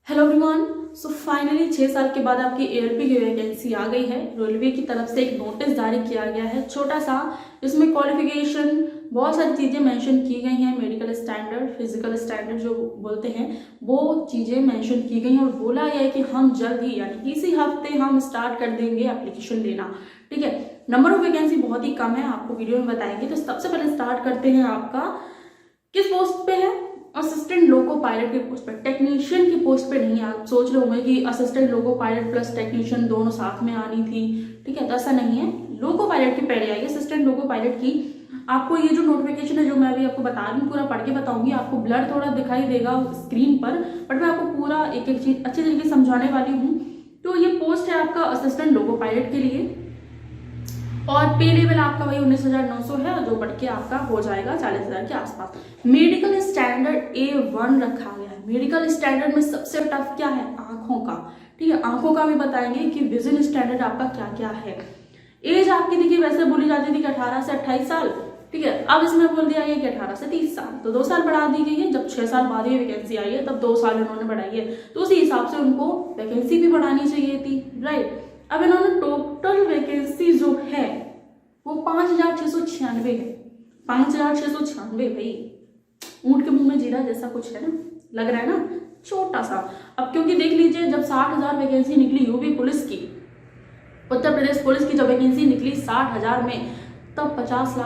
Hello everyone. So finally 6 साल के बाद आपकी एएलपी की वैकेंसी आ गई है। रेलवे की तरफ से एक नोटिस जारी किया गया है छोटा सा, जिसमें क्वालिफिकेशन बहुत सारी चीज़ें मेंशन की गई हैं। मेडिकल स्टैंडर्ड, फिजिकल स्टैंडर्ड जो बोलते हैं वो चीज़ें मेंशन की गई हैं और बोला गया है कि हम जल्द ही यानी इसी हफ्ते हम स्टार्ट कर देंगे एप्लीकेशन लेना। ठीक है, नंबर ऑफ वैकेंसी बहुत ही कम है, आपको वीडियो में बताएंगे। तो सबसे पहले स्टार्ट करते हैं, आपका किस पोस्ट पे है? असिस्टेंट लोको पायलट की पोस्ट पे, टेक्नीशियन की पोस्ट पे नहीं। आप सोच रहे होंगे कि assistant loco pilot plus technician दोनों साथ में आनी थी। ठीक है, तो ऐसा नहीं है। लोको पायलट की पहले आई है, असिस्टेंट लोको पायलट की। आपको ये जो नोटिफिकेशन है जो मैं अभी आपको बता रही हूँ, पूरा पढ़ के बताऊंगी। आपको ब्लर थोड़ा दिखाई देगा स्क्रीन पर, बट मैं आपको पूरा एक एक चीज अच्छे तरीके से समझाने वाली हूँ। तो ये पोस्ट है आपका असिस्टेंट लोको पायलट के लिए, और पे लेवल आपका वही 19,900 है, जो बढ़ के आपका हो जाएगा 40,000 के आसपास। मेडिकल स्टैंडर्ड A1 रखा गया है। मेडिकल स्टैंडर्ड में सबसे टफ क्या है? आंखों का। ठीक है, आंखों का भी बताएंगे कि विजन स्टैंडर्ड आपका क्या क्या है। एज आपकी देखिए वैसे बोली जाती थी कि 18 से 28 साल। ठीक है, अब इसमें बोल दिया गया कि 18 से 30 साल, तो 2 साल बढ़ा दी गई है। जब 6 साल बाद ये वैकेंसी आई है तब 2 साल इन्होंने बढ़ाई है, तो उसी हिसाब से उनको वैकेंसी भी बढ़ानी चाहिए थी, राइट। अब इन्होंने टोटल वैकेंसी जो है वो 5,696 है। 5,696 भाई, ऊंट के मुंह में जीरा जैसा कुछ है ना, लग रहा है ना, छोटा सा। अब क्योंकि देख लीजिए, जब 60,000 वैकेंसी निकली यूपी पुलिस की, उत्तर प्रदेश पुलिस की जब वैकेंसी निकली 60,000 में, तब 50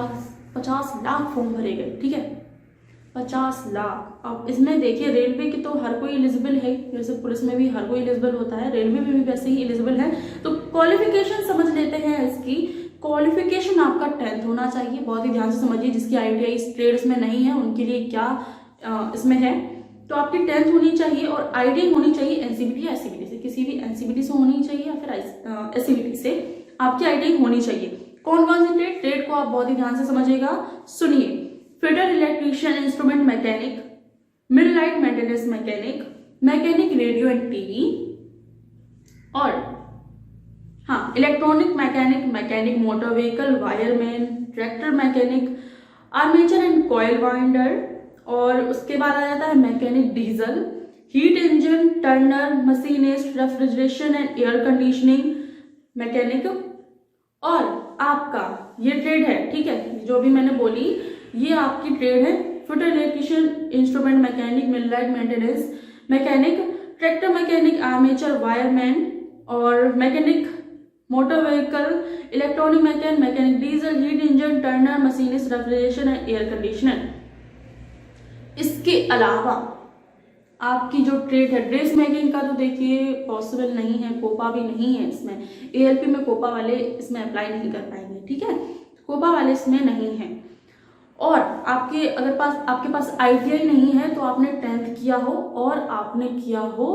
लाख फॉर्म भरे गए। ठीक है, 50 लाख। अब इसमें देखिए, रेलवे की तो हर कोई एलिजिबल है, जैसे पुलिस में भी हर कोई एलिजिबल होता है, रेलवे में भी वैसे ही एलिजिबल है। तो क्वालिफिकेशन समझ लेते हैं इसकी। क्वालिफिकेशन आपका 10th होना चाहिए, बहुत ही ध्यान से समझिए। जिसकी ITI ट्रेड्स में नहीं है उनके लिए क्या इसमें है, तो आपकी 10th होनी चाहिए और ITI होनी चाहिए NCVT या SCVT से, किसी भी NCVT से होनी चाहिए या फिर SCVT से आपकी ITI होनी चाहिए। कौन कौन सी ट्रेड को आप बहुत ही ध्यान से समझिएगा, सुनिए। Fitter electrician, instrument mechanic, millwright maintenance mechanic, mechanic radio and TV, और हाँ electronic mechanic, mechanic motor vehicle, wireman, tractor mechanic, armature and coil winder, और उसके बाद आ जाता है mechanic diesel, heat engine, turner, machinist, refrigeration and air conditioning mechanic. और आपका ये ट्रेड है, ठीक है, जो भी मैंने बोली ये आपकी ट्रेड है। Fitter electrician, instrument mechanic, millwright maintenance mechanic, tractor mechanic, armature, wireman, और mechanic motor vehicle, electronic mechanic, mechanic diesel, heat engine, turner, machinist, refrigeration and air conditioner. इसके अलावा आपकी जो ट्रेड है, ड्रेस मेकिंग का तो देखिए पॉसिबल नहीं है, कोपा भी नहीं है इसमें। ALP में कोपा वाले इसमें अप्लाई नहीं कर पाएंगे। ठीक है, कोपा वाले इसमें नहीं है। और आपके आपके पास ITI नहीं है तो आपने 10th किया हो और आपने किया हो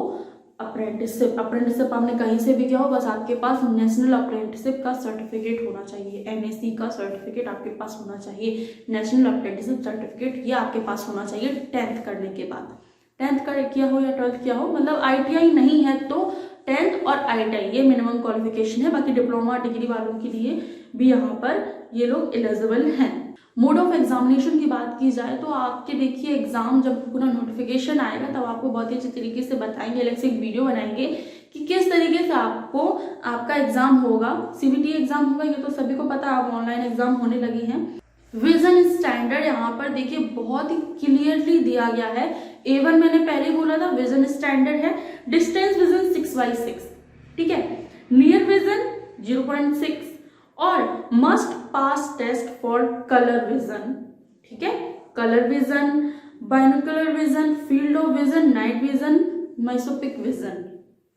अप्रेंटिसशिप आपने कहीं से भी किया हो, बस आपके पास नेशनल अप्रेंटिसशिप का सर्टिफिकेट होना चाहिए, NAC का सर्टिफिकेट आपके पास होना चाहिए। नेशनल अप्रेंटिसशिप सर्टिफिकेट ये आपके पास होना चाहिए 10th करने के बाद। 10th किया हो या 12th किया हो, मतलब ITI नहीं है तो 10th और ITI ये मिनिमम क्वालिफिकेशन है। बाकी डिप्लोमा डिग्री वालों के लिए भी यहाँ पर ये लोग एलिजिबल हैं। मोड ऑफ एग्जामिनेशन की बात की जाए तो आपके देखिए एग्जाम जब पूरा नोटिफिकेशन आएगा तब आपको बहुत ही अच्छे तरीके से बताएंगे, अलग से एक वीडियो बनाएंगे कि किस तरीके से आपको आपका एग्जाम होगा। CBT एग्जाम होगा, ये तो सभी को पता है, अब ऑनलाइन एग्जाम होने लगी हैं। विजन स्टैंडर्ड यहाँ पर देखिए बहुत ही क्लियरली दिया गया है। A1 मैंने पहले बोला था, विजन स्टैंडर्ड है। डिस्टेंस विजन 6x6, ठीक है, नियर विजन 0.6, और must pass test for colour vision. ठीक है, colour vision, binocular vision, field of vision, night vision, mesopic vision,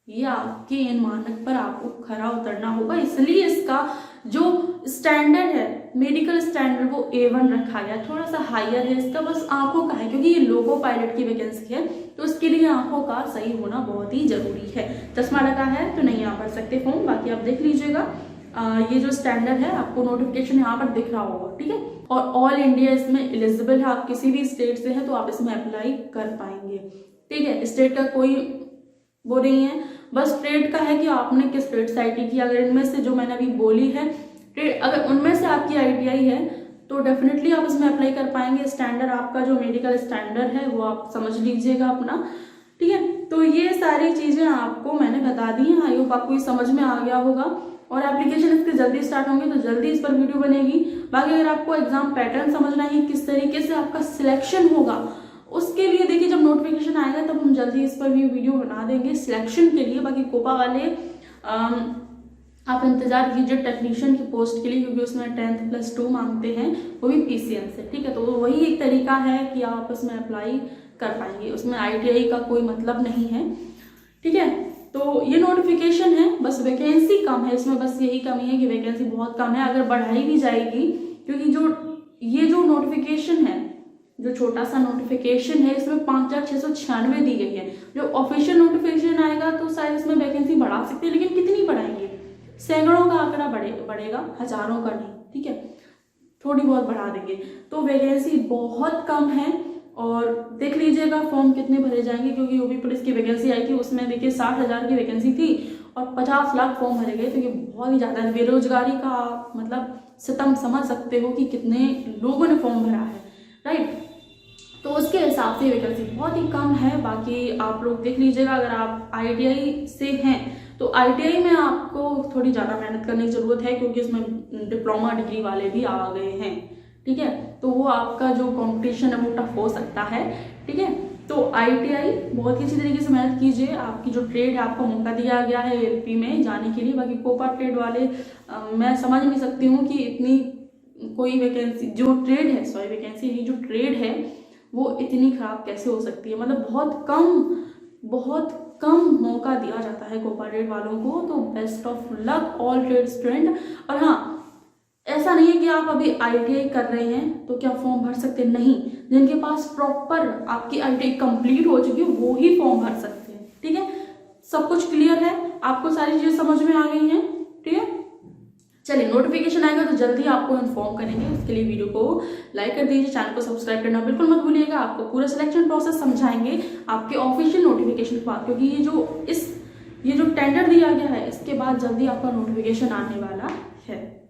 ये आपके इन मानक पर आपको खरा उतरना होगा। इसलिए इसका जो स्टैंडर्ड है, मेडिकल स्टैंडर्ड, वो A1 रखा गया, थोड़ा सा हायर है इसका, बस आंखों का है क्योंकि ये लोको पायलट की वैकेंसी है, तो इसके लिए आंखों का सही होना बहुत ही जरूरी है। चश्मा लगा है तो नहीं आ भर सकते फॉर्म, बाकी आप देख लीजिएगा। ये जो स्टैंडर्ड है आपको नोटिफिकेशन यहाँ पर दिख रहा होगा। ठीक है, और ऑल इंडिया इसमें एलिजिबल है, आप किसी भी स्टेट से हैं तो आप इसमें अप्लाई कर पाएंगे। ठीक है, स्टेट का कोई वो नहीं है, बस ट्रेड का है कि आपने किस ट्रेड से ITI की। अगर इनमें से जो मैंने अभी बोली है ट्रेड, अगर उनमें से आपकी ITI है तो डेफिनेटली आप इसमें अप्लाई कर पाएंगे। स्टैंडर्ड आपका जो मेडिकल स्टैंडर्ड है वो आप समझ लीजिएगा अपना। ठीक है, तो ये सारी चीज़ें आपको मैंने बता दी हैं। आई होप आपको ये समझ में आ गया होगा। और एप्लीकेशन इसके जल्दी स्टार्ट होंगे तो जल्दी इस पर वीडियो बनेगी। बाकी अगर आपको एग्जाम पैटर्न समझना है किस तरीके से आपका सिलेक्शन होगा, उसके लिए देखिए जब नोटिफिकेशन आएगा तब हम जल्दी इस पर भी वीडियो बना देंगे सिलेक्शन के लिए। बाकी कोपा वाले आप इंतजार कीजिए टेक्नीशियन की पोस्ट के लिए, क्योंकि उसमें 10th+2 मांगते हैं, वो भी PCM से। ठीक है, तो वही एक तरीका है कि आप उसमें अप्लाई कर पाएंगे। उसमें ITI का कोई मतलब नहीं है। ठीक है, तो ये नोटिफिकेशन है, बस वैकेंसी कम है इसमें, बस यही कमी है कि वैकेंसी बहुत कम है। अगर बढ़ाई भी जाएगी, क्योंकि ये जो नोटिफिकेशन है, जो छोटा सा नोटिफिकेशन है, इसमें 5,696 दी गई है। जो ऑफिशियल नोटिफिकेशन आएगा तो शायद इसमें वैकेंसी बढ़ा सकते हैं, लेकिन कितनी बढ़ाएंगे? सैकड़ों का आंकड़ा बढ़ेगा, हजारों का नहीं। ठीक है, थोड़ी बहुत बढ़ा देंगे। तो वैकेंसी बहुत कम है। और देख लीजिएगा फॉर्म कितने भरे जाएंगे, क्योंकि यूपी पुलिस की वैकेंसी आई थी, उसमें देखिए 60,000 की वैकेंसी थी और 50 लाख फॉर्म भरे गए। तो ये बहुत ही ज़्यादा है। बेरोजगारी का मतलब सितम समझ सकते हो कि कितने लोगों ने फॉर्म भरा है, राइट। तो उसके हिसाब से वैकेंसी बहुत ही कम है। बाकी आप लोग देख लीजिएगा, अगर आप ITI से हैं तो ITI में आपको थोड़ी ज़्यादा मेहनत करने की ज़रूरत है, क्योंकि इसमें डिप्लोमा डिग्री वाले भी आ गए हैं। ठीक है, तो वो आपका जो कंपटीशन है वो टफ हो सकता है। ठीक है, तो ITI बहुत ही अच्छी तरीके से मेहनत कीजिए। आपकी जो ट्रेड है आपको मौका दिया गया है LP में जाने के लिए। बाकी कोपा ट्रेड वाले मैं समझ नहीं सकती हूँ कि इतनी कोई वैकेंसी जो ट्रेड है, सॉरी वैकेंसी नहीं, जो ट्रेड है वो इतनी खराब कैसे हो सकती है। मतलब बहुत कम मौका दिया जाता है कोपा ट्रेड वालों को। तो best of luck all trade student. और हाँ, ऐसा नहीं है कि आप अभी ITI कर रहे हैं तो क्या फॉर्म भर सकते नहीं। जिनके पास प्रॉपर आपकी ITI कंप्लीट हो चुकी है वो ही फॉर्म भर सकते हैं। ठीक है, सब कुछ क्लियर है, आपको सारी चीजें समझ में आ गई हैं। ठीक है, चलिए नोटिफिकेशन आएगा तो जल्दी आपको इन्फॉर्म करेंगे। उसके लिए वीडियो को लाइक कर दीजिए, चैनल को सब्सक्राइब करना बिल्कुल मत भूलिएगा। आपको पूरा सिलेक्शन प्रोसेस समझाएंगे आपके ऑफिशियल नोटिफिकेशन के बाद, क्योंकि ये जो टेंडर दिया गया है इसके बाद जल्दी आपका नोटिफिकेशन आने वाला है।